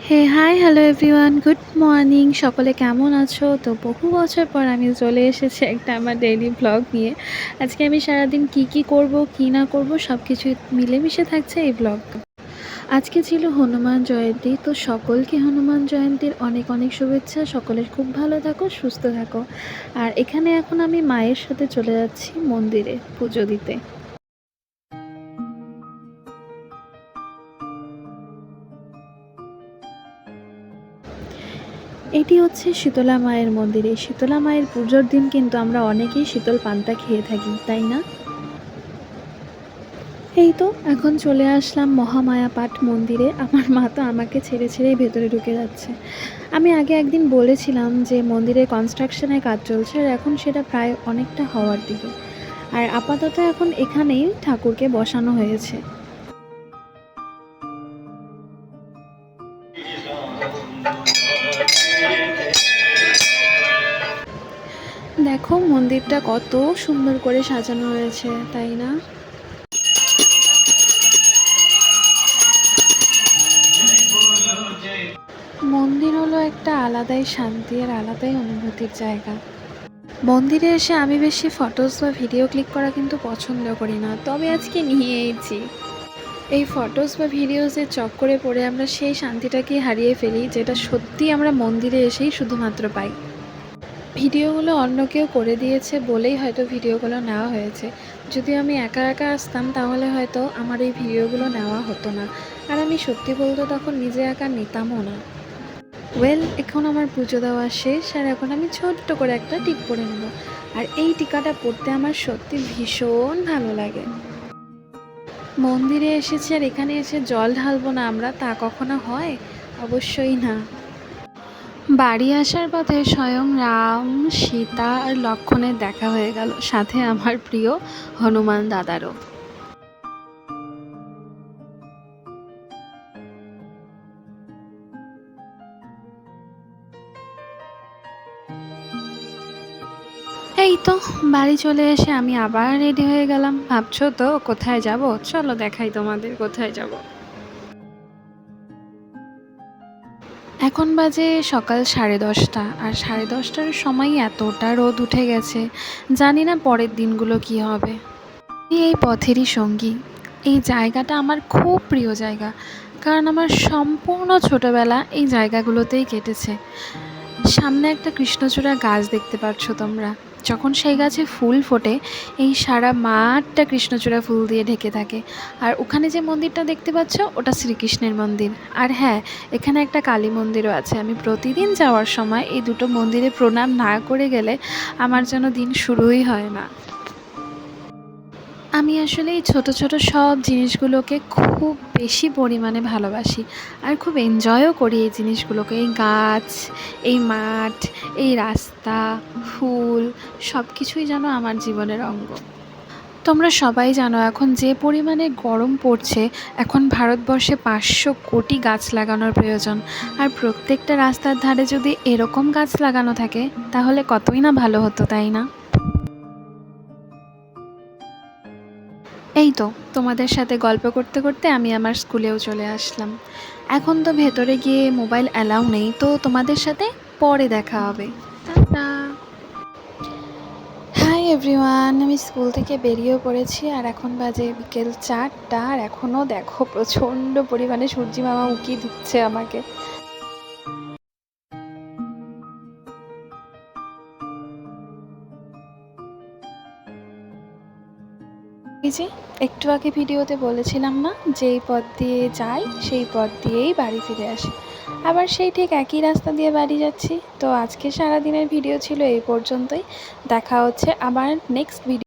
হে hi hello everyone, good morning. সকলে কেমন আছো? তো বহু বছর পর আমি চলে এসেছি একটা আমার ডেইলি ব্লগ নিয়ে। আজকে আমি সারাদিন কি করব কি না করব সব কিছু মিলেমিশে থাকছে এই ব্লগ। আজকে ছিল হনুমান জয়ন্তী, তো সকলকে হনুমান জয়ন্তীর অনেক অনেক শুভেচ্ছা। সকলের খুব ভালো থাকো, সুস্থ থাকো। আর এখানে এখন আমি মায়ের সাথে চলে যাচ্ছি মন্দিরে পুজো দিতে। এটি হচ্ছে শীতলা মায়ের মন্দির। এই শীতলা মায়ের পুজোর দিন কিন্তু আমরা অনেকেই শীতল পান্তা খেয়ে থাকি, তাই না? এই তো এখন চলে আসলাম মহামায়া পাঠ মন্দিরে। আমার মা তো আমাকে ছেড়ে ছেড়েই ভেতরে ঢুকে যাচ্ছে। আমি আগে একদিন বলেছিলাম যে মন্দিরে কনস্ট্রাকশনের কাজ চলছে, আর এখন সেটা প্রায় অনেকটা হওয়ার দিকে। আর আপাতত এখন এখানেই ঠাকুরকে বসানো হয়েছে। দেখো মন্দিরটা কত সুন্দর করে সাজানো হয়েছে, তাই না? মন্দির হলো একটা আলাদাই শান্তি আর আলাদাই অনুভূতির জায়গা। মন্দিরে এসে আমি বেশি ফটোস বা ভিডিও ক্লিক করা কিন্তু পছন্দ করি না, তবে আজকে নিয়েইছি। এই ফটোস বা ভিডিওসের চক্করে পড়ে আমরা সেই শান্তিটাকে হারিয়ে ফেলি, যেটা সত্যি আমরা মন্দিরে এসেই শুধুমাত্র পাই। ভিডিওগুলো অন্য কেউ করে দিয়েছে বলেই হয়তো ভিডিওগুলো নেওয়া হয়েছে। যদি আমি একা একা আসতাম তাহলে হয়তো আমার এই ভিডিওগুলো নেওয়া হতো না। আর আমি সত্যি বলতে তখন নিজে একা নিতামও না। এখন আমার পুজো দেওয়া শেষ, আর এখন আমি ছোট্ট করে একটা টিপ পরে নেব। আর এই টিকাটা পরতে আমার সত্যি ভীষণ ভালো লাগে। মন্দিরে এসেছি আর এখানে এসে জল ঢালবো না আমরা, তা কখনো হয়? অবশ্যই না। বাড়ি আসার পথে স্বয়ং রাম, সীতা আর লক্ষ্মণের দেখা হয়ে গেল, সাথে আমার প্রিয় হনুমান দাদারও। এই তো বাড়ি চলে এসে আমি আবার রেডি হয়ে গেলাম। ভাবছো তো কোথায় যাব? চলো দেখাই তোমাদের কোথায় যাব। এখন বাজে সকাল 10:30, আর 10:30টার সময় এতটা রোদ উঠে গেছে, জানি না পরের দিনগুলো কি হবে। এই পথেরই সঙ্গী। এই জায়গাটা আমার খুব প্রিয় জায়গা, কারণ আমার সম্পূর্ণ ছোটোবেলা এই জায়গাগুলোতেই কেটেছে। সামনে একটা কৃষ্ণচূড়া গাছ দেখতে পাচ্ছ তোমরা। যখন সেই গাছে ফুল ফোটে, এই সারা মাঠটা কৃষ্ণচূড়া ফুল দিয়ে ঢেকে থাকে। আর ওখানে যে মন্দিরটা দেখতে পাচ্ছ ওটা শ্রীকৃষ্ণের মন্দির। আর হ্যাঁ, এখানে একটা কালী মন্দিরও আছে। আমি প্রতিদিন যাওয়ার সময় এই দুটো মন্দিরে প্রণাম না করে গেলে আমার যেন দিন শুরুই হয় না। আমি আসলে এই ছোটো ছোটো সব জিনিসগুলোকে খুব বেশি পরিমাণে ভালোবাসি, আর খুব এনজয়ও করি এই জিনিসগুলোকে। এই গাছ, এই মাঠ, এই রাস্তা, ফুল, সব কিছুই যেন আমার জীবনের অঙ্গ। তোমরা সবাই জানো এখন যে পরিমাণে গরম পড়ছে, এখন ভারতবর্ষে 500 কোটি গাছ লাগানোর প্রয়োজন। আর প্রত্যেকটা রাস্তার ধারে যদি এরকম গাছ লাগানো থাকে তাহলে কতই না ভালো হতো, তাই না? এই তো তোমাদের সাথে গল্প করতে করতে আমি আমার স্কুলেও চলে আসলাম। এখন তো ভেতরে গিয়ে মোবাইল অ্যালাউ নেই, তো তোমাদের সাথে পরে দেখা হবে। টাটা। হাই এভরিওয়ান, আমি স্কুল থেকে বেরিয়েও পড়েছি, আর এখন বাজে বিকেল 4টা, আর এখনও দেখো প্রচণ্ড পরিমাণে সূর্যি মামা উঁকি দিচ্ছে আমাকে। এই যে একটু আগে ভিডিওতে বলেছিলাম না যে এই পথ দিয়ে যাই সেই পথ দিয়েই বাড়ি ফিরে আসি, আবার সেই ঠিক একই রাস্তা দিয়ে বাড়ি যাচ্ছি। তো আজকে সারাদিনের ভিডিও ছিল এই পর্যন্তই। দেখা হচ্ছে আবার নেক্সট ভিডিও।